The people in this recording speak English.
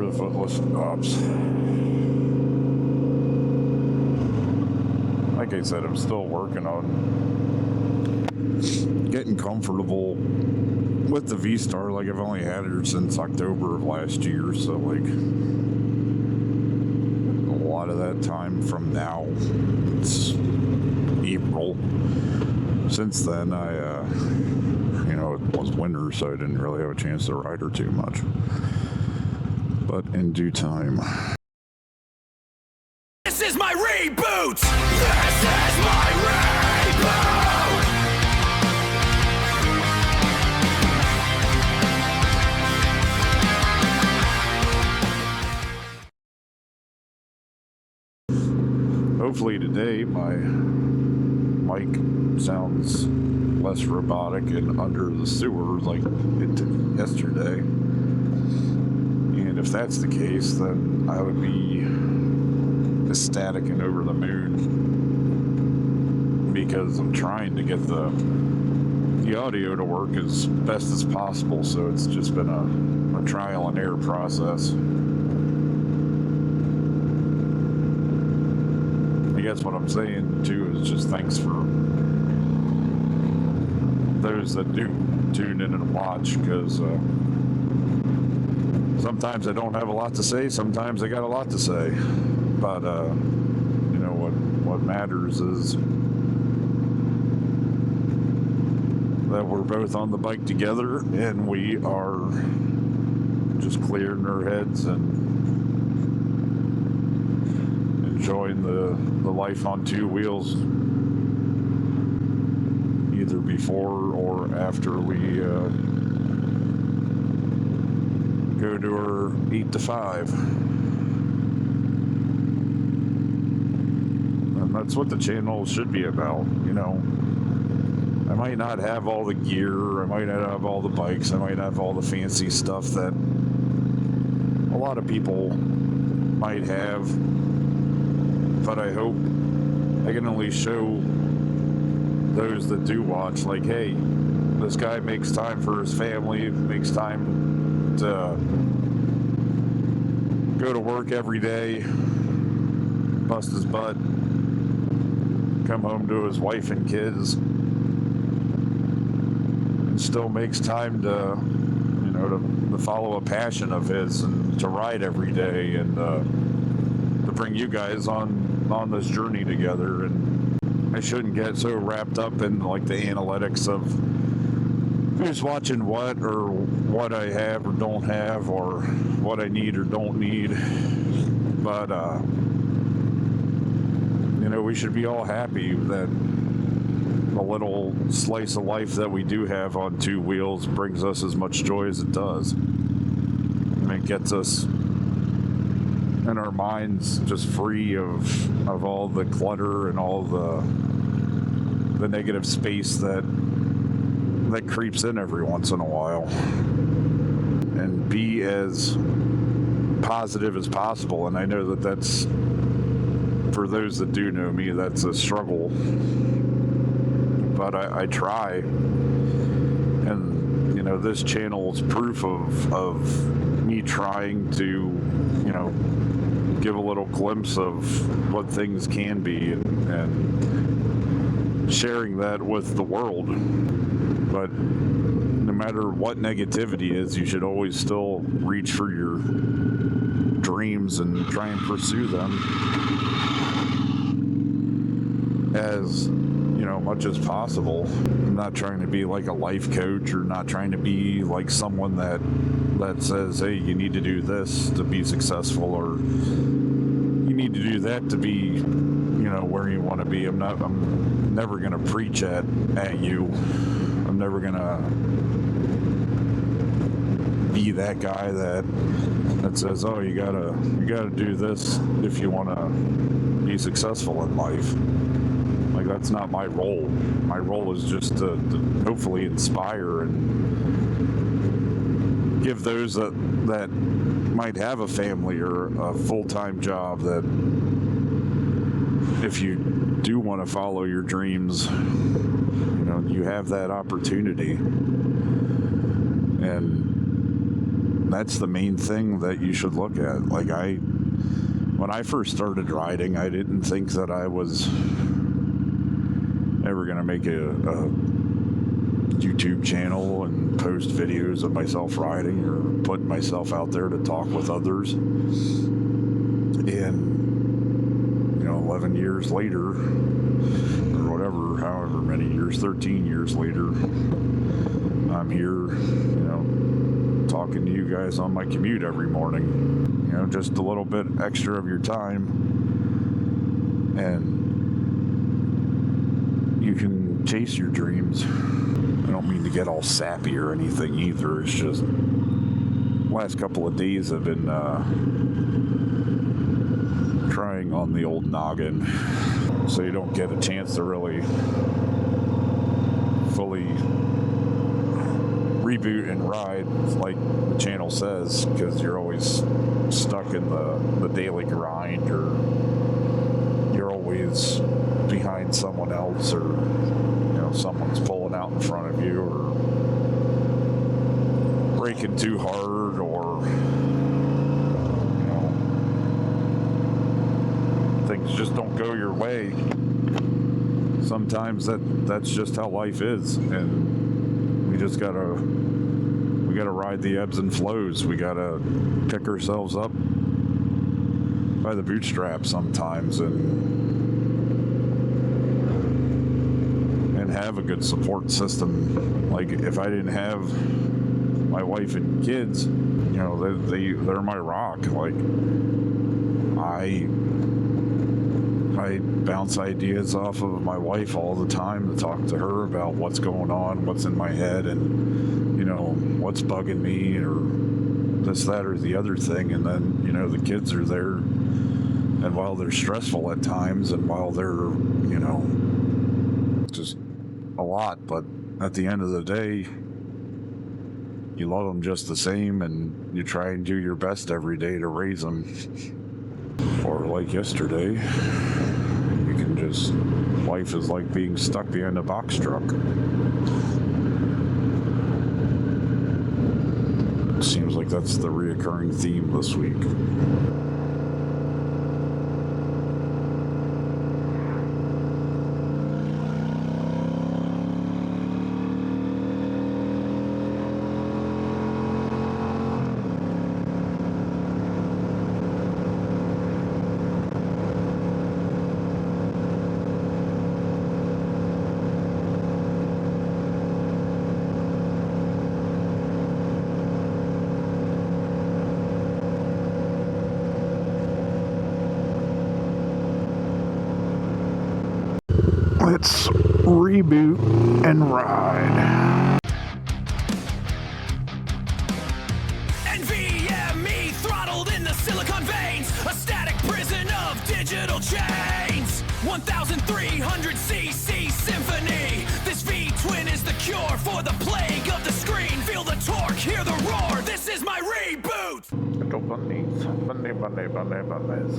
for the footless cops. Like I said, I'm still working on getting comfortable with the V-Star. Like, I've only had her since October of last year, so like a lot of that time from now, it's April. Since then, it was winter, so I didn't really have a chance to ride her too much. But in due time. This is my reboot! This is my reboot! Hopefully today my mic sounds less robotic and under the sewer like it did yesterday. And if that's the case, then I would be ecstatic and over the moon, because I'm trying to get the audio to work as best as possible. So it's just been a trial and error process. I guess what I'm saying too is just thanks for those that do tune in and watch, because sometimes I don't have a lot to say, sometimes I got a lot to say, but what matters is that we're both on the bike together and we are just clearing our heads and enjoying the life on two wheels, either before or after we go to our 8 to 5. And that's what the channel should be about, I might not have all the gear, I might not have all the bikes, I might not have all the fancy stuff that a lot of people might have, but I hope I can at least show those that do watch, like, hey, this guy makes time for his family, makes time to go to work every day, bust his butt, come home to his wife and kids, and still makes time to follow a passion of his and to ride every day, and to bring you guys on this journey together. And I shouldn't get so wrapped up in like the analytics of who's watching what, or what I have or don't have, or what I need or don't need. But we should be all happy that the little slice of life that we do have on two wheels brings us as much joy as it does. And it gets us and our minds just free of all the clutter and all the negative space that creeps in every once in a while, and be as positive as possible. And I know that that's, for those that do know me, that's a struggle, but I try. And this channel is proof of me trying to give a little glimpse of what things can be, and sharing that with the world. But no matter what negativity is, you should always still reach for your dreams and try and pursue them as much as possible. I'm not trying to be like a life coach, or not trying to be like someone that says, hey, you need to do this to be successful, or you need to do that to be where you want to be. I'm never going to preach at you. I'm never going to be that guy that says, oh, you gotta do this if you want to be successful in life. Like, that's not my role. My role is just to hopefully inspire and give those that might have a family or a full-time job, that if you do want to follow your dreams, you have that opportunity. And that's the main thing that you should look at. Like when I first started riding, I didn't think that I was ever going to make a YouTube channel and post videos of myself riding or put myself out there to talk with others. And 11 years later, or whatever, however many years, 13 years later, I'm here, talking to you guys on my commute every morning. Just a little bit extra of your time, and you can chase your dreams. I don't mean to get all sappy or anything either. It's just last couple of days have been trying on the old noggin, so you don't get a chance to really fully reboot and ride like the channel says, because you're always stuck in the daily grind, or you're always behind someone else, or someone's pulling out in front of you, or braking too hard, or things just don't go your way. Sometimes that's just how life is, and we gotta ride the ebbs and flows. We gotta pick ourselves up by the bootstraps sometimes, and have a good support system. Like, if I didn't have my wife and kids, they're my rock. Like, I bounce ideas off of my wife all the time to talk to her about what's going on, what's in my head, and what's bugging me, or this, that, or the other thing. And then the kids are there, and while they're stressful at times, and while they're just a lot, but at the end of the day, you love them just the same, and you try and do your best every day to raise them. Or like yesterday, you can just, life is like being stuck behind a box truck. Seems like that's the reoccurring theme this week. Let's reboot and ride. NVMe throttled in the silicon veins, a static prison of digital chains. 1300cc symphony. This V-twin is the cure for the plague of the screen. Feel the torque, hear the roar. This is my reboot. Little bunnies, bunnies.